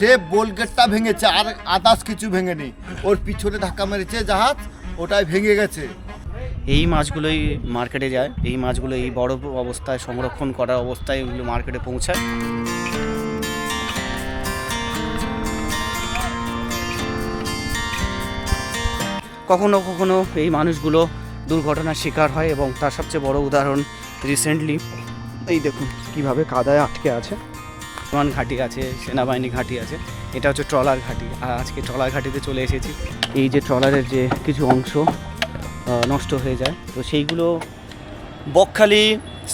সে বোলগেটটা ভেঙেছে, আর আদার্স কিছু ভেঙেনি। ওর পিছনে ধাক্কা মেরেছে জাহাজ, ওটাই ভেঙে গেছে। এই মাছগুলোই মার্কেটে যায়, এই মাছগুলো এই বড় অবস্থায় সংরক্ষণ করা অবস্থায় এগুলো মার্কেটে পৌঁছায়। কখনো কখনো এই মানুষগুলো দুর্ঘটনার শিকার হয় এবং তার সবচেয়ে বড় উদাহরণ রিসেন্টলি এই দেখুন কীভাবে কাদায় আটকে আছে। বিমান ঘাঁটি আছে, সেনাবাহিনী ঘাঁটি আছে, এটা হচ্ছে ট্রলার ঘাঁটি। আর আজকে ট্রলার ঘাঁটিতে চলে এসেছি। এই যে ট্রলারের যে কিছু অংশ নষ্ট হয়ে যায়, তো সেইগুলো বকখালি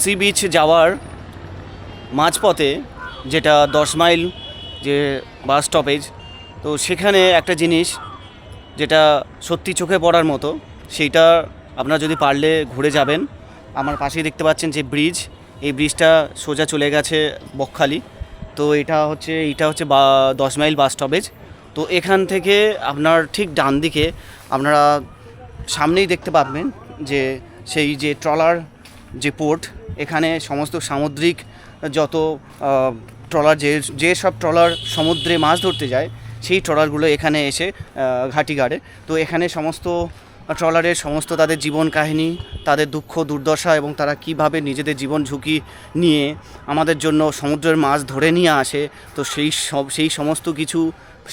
সি বিচ যাওয়ার মাঝপথে, যেটা 10 মাইল যে বাস স্টপেজ, তো সেখানে একটা জিনিস যেটা সত্যি চোখে পড়ার মতো, সেইটা আপনারা যদি পারলে ঘুরে যাবেন। আমার পাশেই দেখতে পাচ্ছেন যে ব্রিজ, এই ব্রিজটা সোজা চলে গেছে বকখালি। তো এইটা হচ্ছে 10 মাইল বাস স্টপেজ। তো এখান থেকে আপনার ঠিক ডান দিকে আপনারা সামনেই দেখতে পাবেন যে সেই যে ট্রলার যে পোর্ট, এখানে সমস্ত সামুদ্রিক যত ট্রলার যে সব ট্রলার সমুদ্রে মাছ ধরতে যায়, সেই ট্রলারগুলো এখানে এসে ঘাঁটি গাড়ে। তো এখানে সমস্ত ট্রলারের সমস্ত তাদের জীবন কাহিনী, তাদের দুঃখ দুর্দশা এবং তারা কিভাবে নিজেদের জীবন ঝুঁকি নিয়ে আমাদের জন্য সমুদ্রের মাছ ধরে নিয়ে আসে, তো সেই সমস্ত কিছু,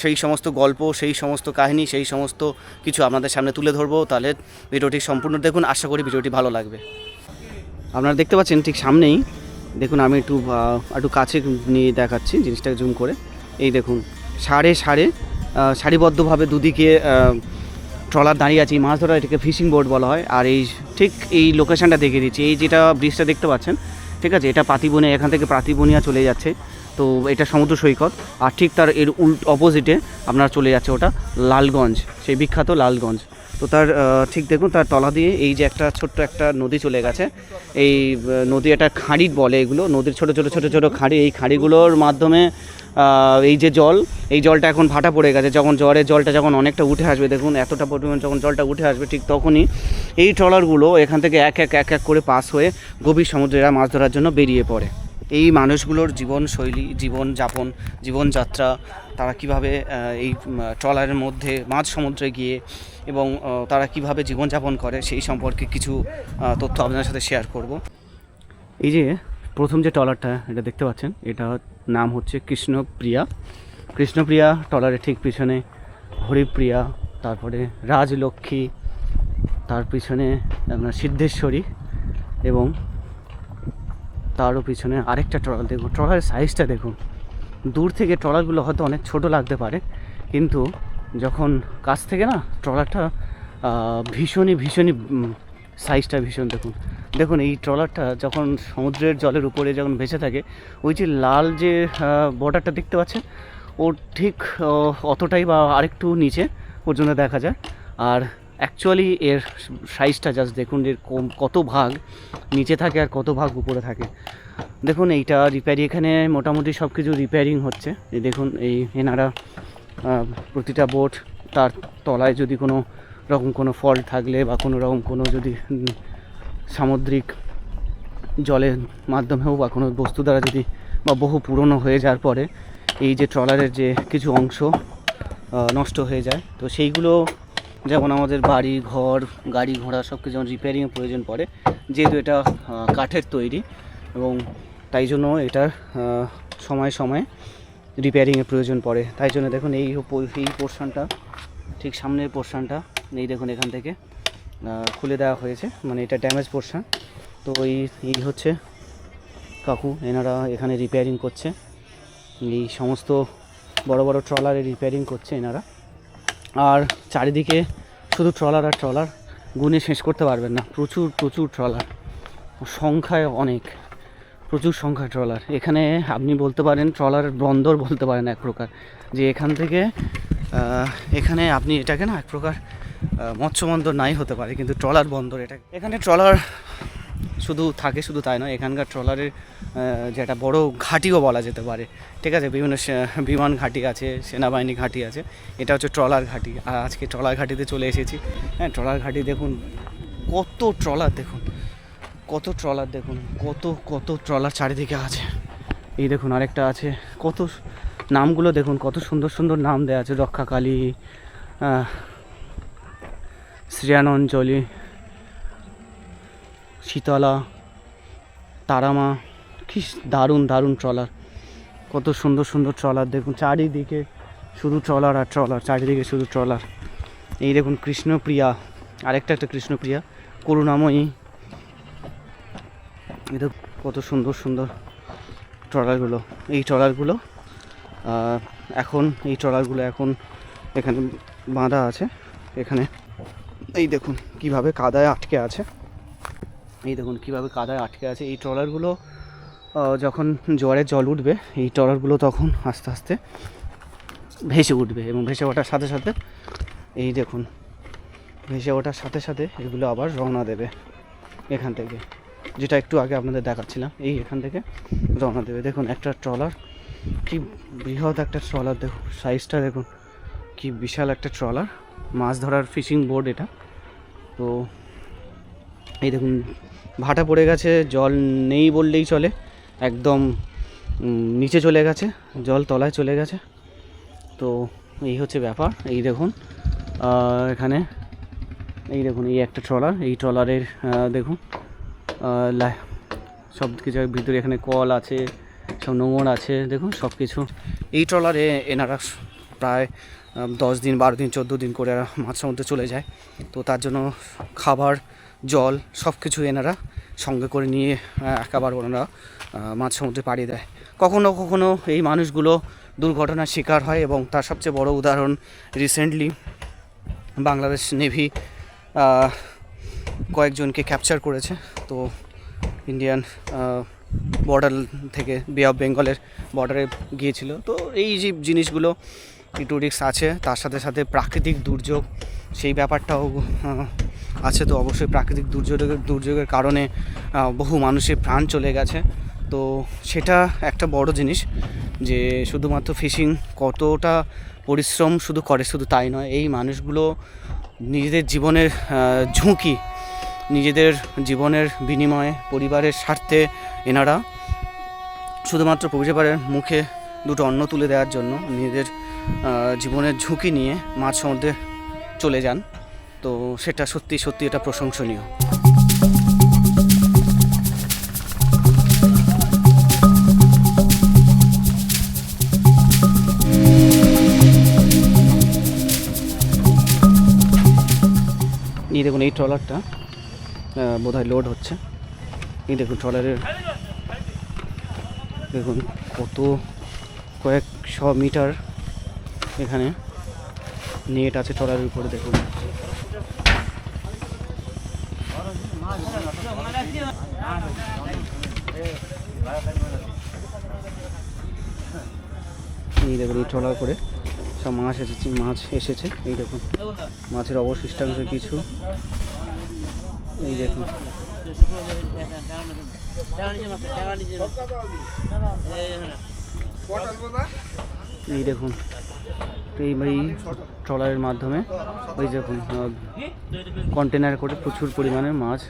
সেই সমস্ত গল্প, সেই সমস্ত কাহিনী, সেই সমস্ত কিছু আপনাদের সামনে তুলে ধরবো। তাহলে ভিডিওটি সম্পূর্ণ দেখুন, আশা করি ভিডিওটি ভালো লাগবে। আপনারা দেখতে পাচ্ছেন ঠিক সামনেই, দেখুন আমি একটু কাছে নিয়ে দেখাচ্ছি জিনিসটাকে জুম করে। এই দেখুন সারিবদ্ধভাবে দুদিকে ট্রলার দাঁড়িয়ে আছে। এই মাছ ধরা এটাকে ফিশিং বোট বলা হয়। আর এই ঠিক এই লোকেশানটা দেখিয়ে দিচ্ছি, এই যেটা ব্রিজটা দেখতে পাচ্ছেন, ঠিক আছে, এটা পাতিবনিয়া, এখান থেকে পাতিবনিয়া চলে যাচ্ছে। তো এটা সমুদ্র সৈকত, আর ঠিক তার এর অপোজিটে আপনার চলে যাচ্ছে ওটা লালগঞ্জ, সেই বিখ্যাত লালগঞ্জ। তো তার ঠিক দেখুন তার তলা দিয়ে এই যে একটা ছোট্ট একটা নদী চলে গেছে। এই নদী একটা খাঁড়ি বলে, এগুলো নদীর ছোটো ছোটো খাঁড়ি। এই খাঁড়িগুলোর মাধ্যমে এই যে এই জলটা এখন ভাটা পড়ে গেছে। যখন জলটা যখন অনেকটা উঠে আসবে, দেখুন এতটা পরিমাণ যখন জলটা উঠে আসবে, ঠিক তখনই এই ট্রলারগুলো এখান থেকে এক এক করে পাস হয়ে গভীর সমুদ্রেরা মাছ ধরার জন্য বেরিয়ে পড়ে। এই মানুষগুলোর জীবনশৈলী, জীবনযাপন, জীবনযাত্রা, তারা কিভাবে এই ট্রলারের মধ্যে মাঝ সমুদ্রে গিয়ে এবং তারা কিভাবে জীবনযাপন করে, সেই সম্পর্কে কিছু তথ্য আপনাদের সাথে শেয়ার করব। এই যে প্রথম যে ট্রলারটা এটা দেখতে পাচ্ছেন, এটা নাম হচ্ছে কৃষ্ণপ্রিয়া ট্রলারের ঠিক পিছনে হরিপ্রিয়া, তারপরে রাজলক্ষ্মী, তার পিছনে আপনার সিদ্ধেশ্বরী, এবং তারও পিছনে আরেকটা ট্রলার। দেখুন ট্রলারের সাইজটা দেখুন, দূর থেকে ট্রলারগুলো হয়তো অনেক ছোট লাগতে পারে, কিন্তু যখন কাছ থেকে না ট্রলারটা ভীষণই সাইজটা ভীষণ। দেখুন এই ট্রলারটা যখন সমুদ্রের জলের উপরে যখন ভেসে থাকে, ওই যে লাল যে বর্ডারটা দেখতে পাচ্ছেন, ওর ঠিক অতটাই বা আরেকটু নিচে পর্যন্ত দেখা যায়। আর অ্যাকচুয়ালি এর সাইজটা জাস্ট দেখুন, এর কত ভাগ নিচে থাকে আর কত ভাগ উপরে থাকে। দেখুন এইটা রিপেয়ারিং, এখানে মোটামুটি সব কিছু রিপেয়ারিং হচ্ছে। এই দেখুন এই এনারা প্রতিটা বোট, তার তলায় যদি কোনো রকম কোনো ফল্ট থাকলে বা কোনো রকম কোনো যদি সামুদ্রিক জলের মাধ্যমেও বা কোনো বস্তু দ্বারা যদি বা বহু পুরনো হয়ে যাওয়ার পরে এই যে ট্রলারের যে কিছু অংশ নষ্ট হয়ে যায়, তো সেইগুলো যেমন আমাদের বাড়ি ঘর গাড়ি ঘোড়া সব কিছু যেমন রিপেয়ারিংয়ের প্রয়োজন পড়ে, যেহেতু এটা কাঠের তৈরি এবং তাই জন্য এটার সময় রিপেয়ারিংয়ের প্রয়োজন পড়ে। তাই জন্য দেখুন এই পোর্শনটা, ঠিক সামনের পোর্শনটা এই দেখুন এখান থেকে খুলে দেওয়া হয়েছে, মানে এটা ড্যামেজ পোর্শন। তো এই হচ্ছে কাকু, এনারা এখানে রিপেয়ারিং করছে, এই সমস্ত বড় বড় ট্রলারে রিপেয়ারিং করছে এনারা। আর চারিদিকে শুধু ট্রলার আর ট্রলার, গুনে শেষ করতে পারবেন না, প্রচুর ট্রলার, সংখ্যায় অনেক, প্রচুর সংখ্যায় ট্রলার। এখানে আপনি বলতে পারেন ট্রলার বন্দর বলতে পারেন এক প্রকার, যে এখান থেকে এখানে আপনি এটাকে না এক প্রকার মৎস্য বন্দর নাই হতে পারে, কিন্তু ট্রলার বন্দর এটা। এখানে ট্রলার শুধু থাকে, শুধু তাই নয়, এখানকার ট্রলারের যেটা বড় ঘাঁটিও বলা যেতে পারে, ঠিক আছে। বিভিন্ন বিমান ঘাঁটি আছে, সেনাবাহিনী ঘাঁটি আছে, এটা হচ্ছে ট্রলার ঘাঁটি। আর আজকে ট্রলার ঘাঁটিতে চলে এসেছি। হ্যাঁ, ট্রলার ঘাঁটি দেখুন, কত ট্রলার দেখুন, কত ট্রলার চারিদিকে আছে। এই দেখুন আরেকটা আছে, কত নামগুলো দেখুন কত সুন্দর সুন্দর নাম দেওয়া আছে, রক্ষাকালী, শ্রেয়ানঞ্জলি, শীতলা, তারামা। কি দারুণ দারুণ ট্রলার, কত সুন্দর সুন্দর ট্রলার দেখুন, চারিদিকে শুধু ট্রলার আর ট্রলার, চারিদিকে শুধু ট্রলার। এই দেখুন কৃষ্ণপ্রিয়া, একটা কৃষ্ণপ্রিয়া, করুণাময়ী। এটা কত সুন্দর সুন্দর ট্রলারগুলো। এই ট্রলারগুলো এখন এখানে বাঁধা আছে। এখানে এই দেখুন কিভাবে কাদায় আটকে আছে, এই ট্রলারগুলো যখন জোয়ারের জল উঠবে, এই ট্রলারগুলো তখন আস্তে আস্তে ভেসে উঠবে, এবং ভেসে ওঠার সাথে সাথে এই দেখুন এগুলো আবার রওনা দেবে এখান থেকে, যেটা একটু আগে আপনাদের দেখাচ্ছিলাম। এখান থেকে রওনা দেবে। দেখুন একটা ট্রলার, কি বৃহৎ একটা ট্রলার, দেখুন সাইজটা দেখুন, কি বিশাল একটা ট্রলার, মাছ ধরার ফিশিং বোট এটা। তো এই দেখুন ভাটা পড়ে গেছে, জল নেই বললেই চলে, একদম নিচে চলে গেছে, জল তলায় চলে গেছে। তো এই হচ্ছে ব্যাপার। এই দেখুন এখানে এই একটা ট্রলার, এই ট্রলারের দেখুন সব কিছু ভিতরে, এখানে কল আছে, সব নোঙর আছে, দেখুন সব কিছু। এই ট্রলারে এনারা প্রায় 10 দিন 12 দিন 14 দিন করে মাছ সমুদ্রে চলে যায়। তো তার জন্য খাবার, জল সব কিছু এনারা সঙ্গে করে নিয়ে একেবারে ওনারা মাছ সমুদ্রে পাড়ি দেয়। কখনো কখনো এই মানুষগুলো দুর্ঘটনার শিকার হয়, এবং তার সবচেয়ে বড় উদাহরণ রিসেন্টলি বাংলাদেশ নেভি কয়েকজনকে ক্যাপচার করেছে। তো ইন্ডিয়ান বর্ডার থেকে বে অফ বেঙ্গলের বর্ডারে গিয়েছিল। তো এই যে জিনিসগুলো একটু রিস্ক আছে, তার সাথে সাথে প্রাকৃতিক দুর্যোগ সেই ব্যাপারটাও আছে। তো অবশ্যই প্রাকৃতিক দুর্যোগের কারণে বহু মানুষের প্রাণ চলে গেছে। তো সেটা একটা বড় জিনিস, যে শুধুমাত্র ফিশিং কতটা পরিশ্রম শুধু করে, শুধু তাই নয়, এই মানুষগুলো নিজেদের জীবনের ঝুঁকি, নিজেদের জীবনের বিনিময়ে, পরিবারের স্বার্থে এনারা শুধুমাত্র পরিবারের মুখে দুটো অন্ন তুলে দেওয়ার জন্য নিজেদের জীবনের ঝুঁকি নিয়ে মাছ সমুদ্রে চলে যান। তো সেটা সত্যি সত্যি এটা প্রশংসনীয়। এই দেখুন এই ট্রলারটা বোধহয় লোড হচ্ছে। এই দেখুন ট্রলারের দেখুন কত কয়েকশো মিটার এখানে নেট আছে ট্রলারের উপরে। দেখুন এই দেখুন এই ট্রলার করে সব মাছ এসেছে। এই দেখুন মাছের অবশিষ্টাংশ কিছু, এই দেখুন এই দেখুন এই ট্রলারের মাধ্যমে ওই দেখুন কন্টেনার করে প্রচুর পরিমাণে মাছ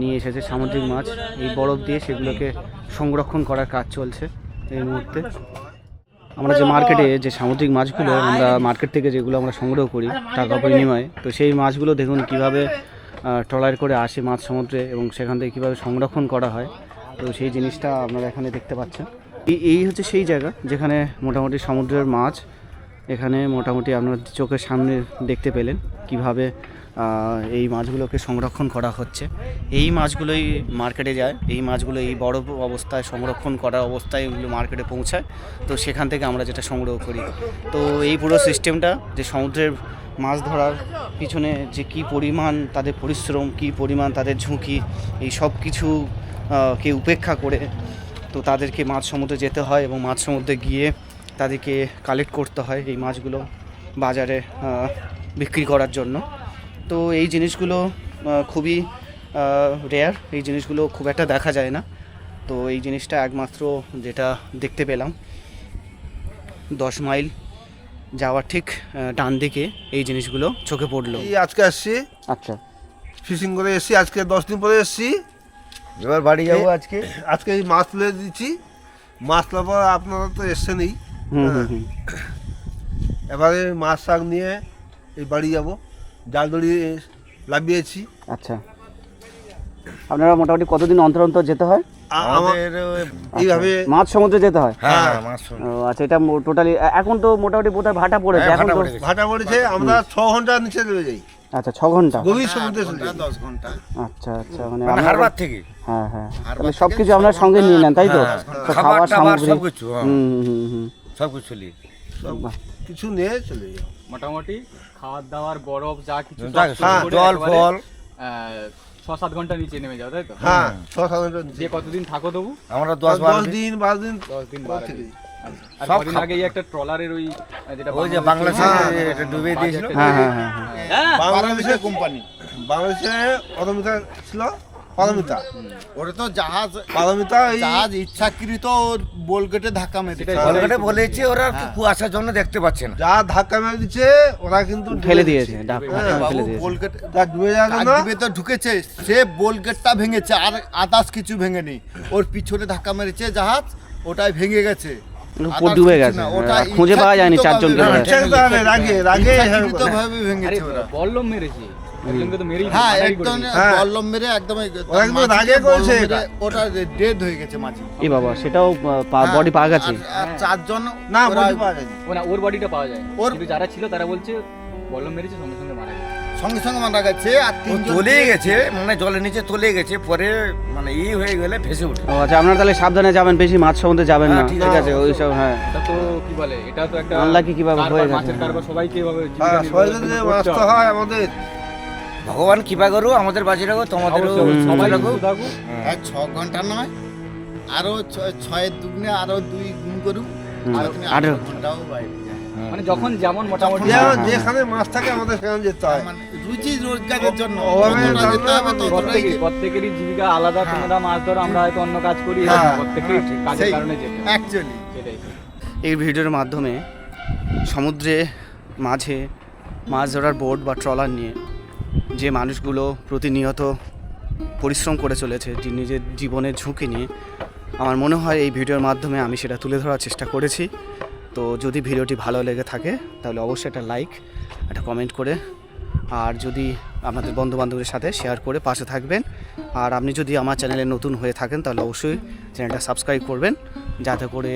নিয়ে এসেছে, সামুদ্রিক মাছ। এই বরফ দিয়ে সেগুলোকে সংরক্ষণ করার কাজ চলছে এই মুহূর্তে। আমরা যে মার্কেটে যে সামুদ্রিক মাছগুলো আমরা মার্কেট থেকে যেগুলো আমরা সংগ্রহ করি টাকা বিনিময়ে, তো সেই মাছগুলো দেখুন কীভাবে ট্রলার করে আসে মাছ সমুদ্রে, এবং সেখান থেকে কীভাবে সংরক্ষণ করা হয়। তো সেই জিনিসটা আপনারা এখানে দেখতে পাচ্ছেন। এই হচ্ছে সেই জায়গা যেখানে মোটামুটি সমুদ্রের মাছ এখানে মোটামুটি আপনার চোখের সামনে দেখতে পেলেন কিভাবে এই মাছগুলোকে সংরক্ষণ করা হচ্ছে। এই মাছগুলোই মার্কেটে যায়, এই মাছগুলো এই বড় অবস্থায় সংরক্ষণ করা অবস্থায় এগুলো মার্কেটে পৌঁছায়। তো সেখান থেকে আমরা যেটা সংগ্রহ করি। তো এই পুরো সিস্টেমটা যে সমুদ্রের মাছ ধরার পিছনে যে কী পরিমাণ তাদের পরিশ্রম, কী পরিমাণ তাদের ঝুঁকি, এই সব কিছু কে উপেক্ষা করে তো তাদেরকে মাছ সমুদ্রে যেতে হয়, এবং মাছ সমুদ্রে গিয়ে তাদেরকে কালেক্ট করতে হয় এই মাছগুলো বাজারে বিক্রি করার জন্য। তো এই জিনিসগুলো খুবই রেয়ার, এই জিনিসগুলো খুব একটা দেখা যায় না। তো এই জিনিসটা একমাত্র যেটা দেখতে পেলাম 10 মাইল যাওয়ার ঠিক ডান দিকে এই জিনিসগুলো চোখে পড়লো। আজকে আসছি, আচ্ছা ফিশিং করে এসছি, আজকে 10 দিন পরে এসছি। এবার বাড়ি যাবো। আজকে এই মাছ তুলে দিচ্ছি। মাছ তোলার পর আপনারা তো এসছেনই, হুম হুম হুম। এবারে মাছ শাক নিয়ে এই বাড়ি যাব, জাল দড়ি লাভিয়েছি। আচ্ছা, আপনারা মোটামুটি কতদিন অন্তর অন্তর যেতে হয়? আমাদের এইভাবে মাঝ সমুদ্রে যেতে হয়? হ্যাঁ মাছ ও আচ্ছা, এটা টোটালি এখন তো মোটামুটি বোধহয় ভাটা পড়েছে হ্যাঁ, এখন ভাটা তো। পড়ে গেছে। ভাটা পড়েছে, আমরা 6 ঘন্টা নিচে নেমে যাই, আচ্ছা 6 ঘন্টা। গভীর সমুদ্রে চলে যাই। 10 ঘন্টা আচ্ছা আচ্ছা, মানে মানে আপনারা- হারবার থেকে হ্যাঁ হ্যাঁ, হারবার তাহলে থেকে সব কিছু 6 আপনার সঙ্গে নিয়ে নেন তাই তো? হ্যাঁ, তো খাবার খাবার টাবার সামগ্রী। সব কিছু, হ্যাঁ। হুম হুম হুম। সব কিছু নিয়ে সব বাহ। কিছু নিয়ে চলে যাই। মোটামুটি খাওয়ার দাওয়ার বরফ যা কিছু সব হ্যাঁ, শেষ করে জল একেবারে, ফল 6-7 ঘন্টা নিচে নেমে যাও তাই তো? হ্যাঁ 6-7 ঘন্টা নিচে। দিয়ে কতদিন থাকো তবু? আমরা 10 10-12 দিন দিন 12 দিন 10 দিন পর 12 থেকে। দিন। আচ্ছা। আর সব কদিন খাও। আগেই একটা ট্রলারের ওই যেটা ওই যে বাংলাদেশে হ্যাঁ, এটা ডুবে দিয়েছিল। হ্যাঁ হ্যাঁ হ্যাঁ হ্যাঁ। বাংলাদেশে কোম্পানি বাংলাদেশে পারমিতা ছিল, পারমিতা ওরা তো জাহাজ এই জাহাজ ইচ্ছাকৃত ওর বোলগেটে ধাক্কা মেরেছে। সেটাই। কলকাতায় বলেছে ওরা কুয়াশার জন্য দেখতে পাচ্ছে না। যা ধাক্কা মেরে দিচ্ছে ওরা কিন্তু ফেলে দিয়েছে, ডাব হ্যাঁ, ফেলে বাবু দিয়েছে। বোলগেট যা ডুবে যাবে না। কাকদ্বীপে তো ঢুকেছে, সে বোলগেটটা ভেঙেছে আর আদার্স কিছু ভেঙেনি। ওর পিছনে ধাক্কা মেরেছে জাহাজ, ওটাই ভেঙে গেছে। উপর ডুবে Others কিছু গেছে, না, ওটা খুঁজে পাওয়া যায়নি ইচ্ছাকৃতভাবে চারজনকে। ভেঙেছে। ইচ্ছাকৃতভাবে রাগে ইচ্ছাকৃতভাবে আরে ভেঙেছে ওরা। বল্লম মেরেছে একজনকে তো মেরেই হ্যাঁ মারাই একদম করে হ্যাঁ। বল্লম মেরে একদম ওরা কিন্তু রাগে করেছে এটা। ওটা ডেড হয়ে গেছে মাঝি। এ বাবা, সেটাও বডি পাওয়া গেছে? আর চারজন না ওরা- বডি পাওয়া যায়নি। ও না, ওর বডিটা পাওয়া যায় ওর- কিন্তু যারা ছিল তারা বলছে বল্লম মেরেছে সঙ্গে সঙ্গে মারা গেছে। সঙ্গে সঙ্গে মারা গেছে। আর ও তিনজন তলিয়ে গেছে, মানে জলের নিচে তলিয়ে গেছে, পরে মানে হয়ে গেলে ভেসে উঠে। ও আচ্ছা, আপনারা তাহলে সাবধানে যাবেন, বেশি মাছ সমুদ্রে যাবেন না, হ্যাঁ, ঠিক আছে? ওইসব হ্যাঁ। এটা তো কি বলে, এটা তো একটা Unlucky কিভাবে কারবার, হয়ে গেছে। মাছের কারবার সবাইকে এভাবে হ্যাঁ জীবিকা সবাই নির্বাহ যদি করতে মাছতে হবে। হয় আমাদের ভগবান কৃপা করো, আমাদের বাঁচি রাখো, তোমাদেরও অবশ্যই, সবাই রাখো। সুস্থ থাকুক। আর 6 ঘন্টা নয়, আরো 6 দুগুণে আরো 2 গুণ করুন। আর তুমি 18 18 ঘন্টাও বাইরে যাও। মানে যখন যেমন মোটামুটি যেমন যেখানে মাছ থাকে আমাদের সেখানে যেতে হয়। মানে রুচি রোজগারের জন্য ওভাবে যতটা জানলে যেতে হবে আমাদের ততটাই প্রত্যেকেরই জীবিকা আলাদা। তোমরা মাছ ধরো, আমরা হয়তো অন্য কাজ করি, হ্যাঁ, প্রত্যেকেরই কাজের সেই কারণে যেতে হয়। অ্যাকচুয়ালি সেটাই। এই ভিডিওর মাধ্যমে সমুদ্রে মাঝে মাছ ধরার বোট বা ট্রলার নিয়ে যে মানুষগুলো প্রতিনিয়ত পরিশ্রম করে চলেছে নিজের জীবনের ঝুঁকি নিয়ে, আমার মনে হয় এই ভিডিওর মাধ্যমে আমি সেটা তুলে ধরার চেষ্টা করেছি। তো যদি ভিডিওটি ভালো লেগে থাকে তাহলে অবশ্যই একটা লাইক, একটা কমেন্ট করে, আর যদি আপনাদের বন্ধুবান্ধবের সাথে শেয়ার করে পাশে থাকবেন। আর আপনি যদি আমার চ্যানেলে নতুন হয়ে থাকেন তাহলে অবশ্যই চ্যানেলটা সাবস্ক্রাইব করবেন, যাতে করে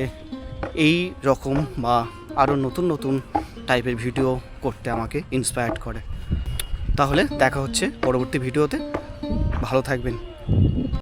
এই রকম বা আরও নতুন নতুন টাইপের ভিডিও করতে আমাকে ইন্সপায়ার্ড করে। তাহলে দেখা হচ্ছে পরবর্তী ভিডিওতে, ভালো থাকবেন।